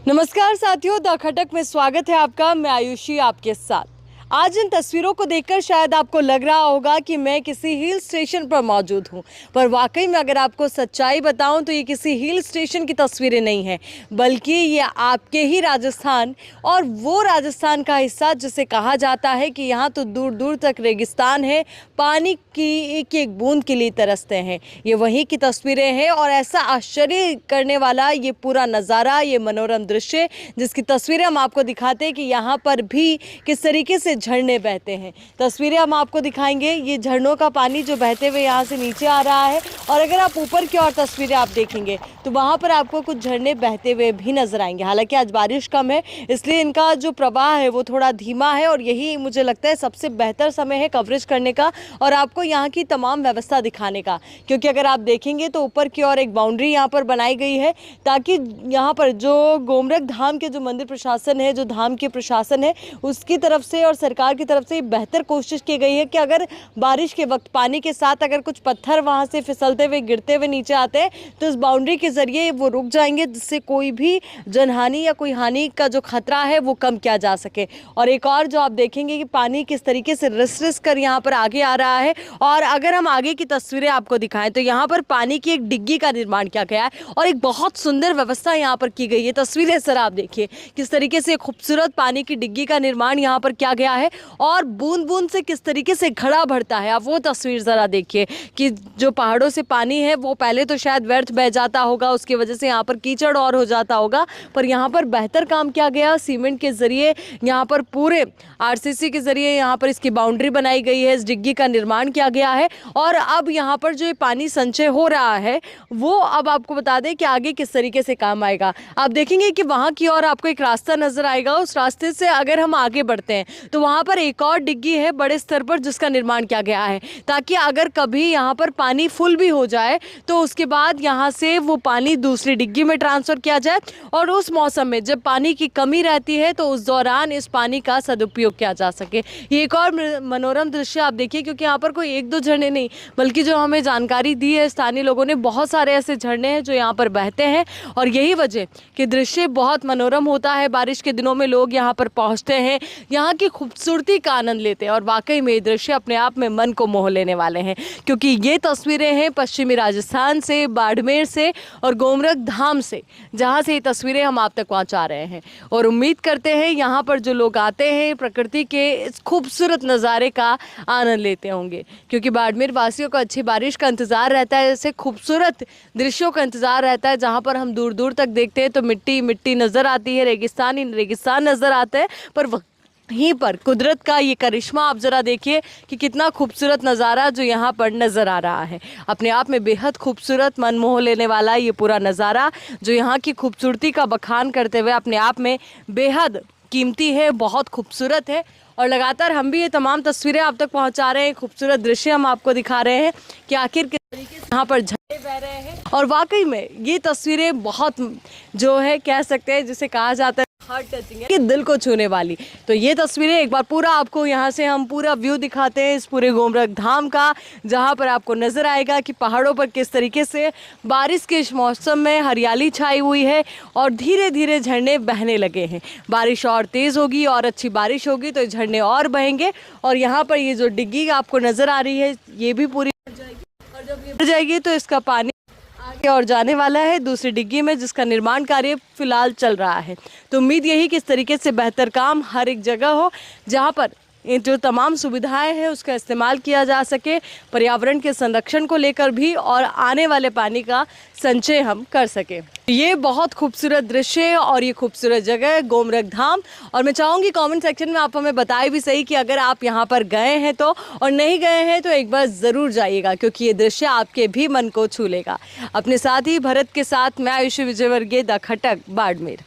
नमस्कार साथियों, द खटक में स्वागत है आपका। मैं आयुषी आपके साथ। आज इन तस्वीरों को देखकर शायद आपको लग रहा होगा कि मैं किसी हिल स्टेशन पर मौजूद हूं, पर वाकई में अगर आपको सच्चाई बताऊं तो ये किसी हिल स्टेशन की तस्वीरें नहीं हैं, बल्कि ये आपके ही राजस्थान और वो राजस्थान का हिस्सा जिसे कहा जाता है कि यहाँ तो दूर दूर तक रेगिस्तान है, पानी की एक एक बूंद के लिए तरसते हैं। ये वहीं की तस्वीरें हैं और ऐसा आश्चर्य करने वाला ये पूरा नज़ारा, ये मनोरम दृश्य जिसकी तस्वीरें हम आपको दिखाते हैं कि यहाँ पर भी किस तरीके से झरने बहते हैं। तस्वीरें हम आपको दिखाएंगे। ये झरनों का पानी जो बहते हुए यहाँ से नीचे आ रहा है, और अगर आप ऊपर की और तस्वीरें आप देखेंगे तो वहाँ पर आपको कुछ झरने बहते हुए भी नजर आएंगे। हालांकि आज बारिश कम है, इसलिए इनका जो प्रवाह है वो थोड़ा धीमा है, और यही मुझे लगता है सबसे बेहतर समय है कवरेज करने का और आपको यहाँ की तमाम व्यवस्था दिखाने का। क्योंकि अगर आप देखेंगे तो ऊपर की ओर एक बाउंड्री यहाँ पर बनाई गई है, ताकि यहाँ पर जो गोमरक धाम के जो मंदिर प्रशासन है, जो धाम के प्रशासन है, उसकी तरफ से और सरकार की तरफ से बेहतर कोशिश की गई है कि अगर बारिश के वक्त पानी के साथ अगर कुछ पत्थर वहाँ से फिसलते हुए गिरते हुए नीचे आते हैं तो इस बाउंड्री के जरिए वो रुक जाएंगे, जिससे कोई भी जनहानि या कोई हानि का जो खतरा है वो कम किया जा सके। और एक और जो आप देखेंगे कि पानी किस तरीके से रिस रिस कर यहाँ पर आगे आ रहा है। और अगर हम आगे की तस्वीरें आपको दिखाएं तो यहाँ पर पानी की एक डिग्गी का निर्माण किया गया है और एक बहुत सुंदर व्यवस्था यहाँ पर की गई है। तस्वीरें सर आप देखिए किस तरीके से खूबसूरत पानी की डिग्गी का निर्माण यहाँ पर किया गया है और बूंद बूंद से किस तरीके से घड़ा भरता है। आप वो तस्वीर ज़रा देखिए कि जो पहाड़ों से पानी है वो पहले तो शायद व्यर्थ बह जाता होगा, उसकी वजह से यहाँ पर कीचड़ और हो जाता होगा, पर यहाँ पर बेहतर काम किया गया। सीमेंट के ज़रिए यहाँ पर पूरे आरसीसी के ज़रिए यहाँ पर इसकी बाउंड्री बनाई गई है, इस डिग्गी का निर्माण किया गया है। और अब यहाँ पर जो पानी संचय हो रहा है वो अब आपको बता दें कि आगे किस तरीके से काम आएगा। आप देखेंगे कि वहाँ की ओर आपको एक रास्ता नज़र आएगा। उस रास्ते से अगर हम आगे बढ़ते हैं तो वहाँ पर एक और डिग्गी है बड़े स्तर पर जिसका निर्माण किया गया है, ताकि अगर कभी यहाँ पर पानी फुल भी हो जाए तो उसके बाद यहाँ से वो पानी दूसरी डिग्गी में ट्रांसफ़र किया जाए, और उस मौसम में जब पानी की कमी रहती है तो उस दौरान इस पानी का सदुपयोग किया जा सके। ये एक और मनोरम दृश्य आप देखिए, क्योंकि यहाँ पर कोई एक दो झरने नहीं, बल्कि जो हमें जानकारी दी है स्थानीय लोगों ने, बहुत सारे ऐसे झरने हैं जो यहाँ पर बहते हैं। और यही वजह कि दृश्य बहुत मनोरम होता है। बारिश के दिनों में लोग यहाँ पर पहुँचते हैं, यहाँ की खूबसूरती का आनंद लेते हैं, और वाकई में ये दृश्य अपने आप में मन को मोह लेने वाले हैं। क्योंकि ये तस्वीरें हैं पश्चिमी राजस्थान से, बाड़मेर से और गोमरक धाम से, जहाँ से ये तस्वीरें हम आप तक पहुँचा रहे हैं। और उम्मीद करते हैं यहाँ पर जो लोग आते हैं प्रकृति के इस खूबसूरत नज़ारे का आनंद लेते होंगे, क्योंकि बाड़मेर वासियों को अच्छी बारिश का इंतज़ार रहता है, ऐसे खूबसूरत दृश्यों का इंतज़ार रहता है जहाँ पर हम दूर दूर तक देखते हैं तो मिट्टी मिट्टी नज़र आती है, रेगिस्तान ही रेगिस्तान नज़र आता है, पर यहीं पर कुदरत का ये करिश्मा आप ज़रा देखिए कि कितना खूबसूरत नज़ारा जो यहाँ पर नज़र आ रहा है। अपने आप में बेहद खूबसूरत, मन मोह लेने वाला ये पूरा नज़ारा जो यहाँ की खूबसूरती का बखान करते हुए अपने आप में बेहद कीमती है, बहुत खूबसूरत है। और लगातार हम भी ये तमाम तस्वीरें आप तक पहुँचा रहे हैं, खूबसूरत दृश्य हम आपको दिखा रहे हैं कि आखिर किस तरीके से यहाँ पर झरने बह रहे हैं। और वाकई में ये तस्वीरें बहुत जो है कह सकते हैं जिसे कहा जाता है हार्ट टचिंग है, कि दिल को छूने वाली। तो ये तस्वीरें एक बार पूरा आपको यहाँ से हम पूरा व्यू दिखाते हैं इस पूरे गोमरक धाम का, जहाँ पर आपको नज़र आएगा कि पहाड़ों पर किस तरीके से बारिश के इस मौसम में हरियाली छाई हुई है और धीरे धीरे झरने बहने लगे हैं। बारिश और तेज़ होगी और अच्छी बारिश होगी तो झरने और बहेंगे, और यहाँ पर ये जो डिग्गी आपको नज़र आ रही है ये भी पूरी भर जाएगी, और जब ये भर जाएगी तो इसका पानी आगे और जाने वाला है दूसरी डिग्गी में, जिसका निर्माण कार्य फिलहाल चल रहा है। तो उम्मीद यही कि इस तरीके से बेहतर काम हर एक जगह हो, जहां पर जो तमाम सुविधाएं हैं उसका इस्तेमाल किया जा सके, पर्यावरण के संरक्षण को लेकर भी, और आने वाले पानी का संचय हम कर सकें। ये बहुत खूबसूरत दृश्य है और ये खूबसूरत जगह है गोमरक धाम। और मैं चाहूँगी कमेंट सेक्शन में आप हमें बताएं भी सही कि अगर आप यहाँ पर गए हैं तो, और नहीं गए हैं तो एक बार ज़रूर जाइएगा, क्योंकि ये दृश्य आपके भी मन को छू लेगा। अपने साथ ही भरत के साथ मैं आयुषी विजयवर्गीय, द खटक, बाड़मेर।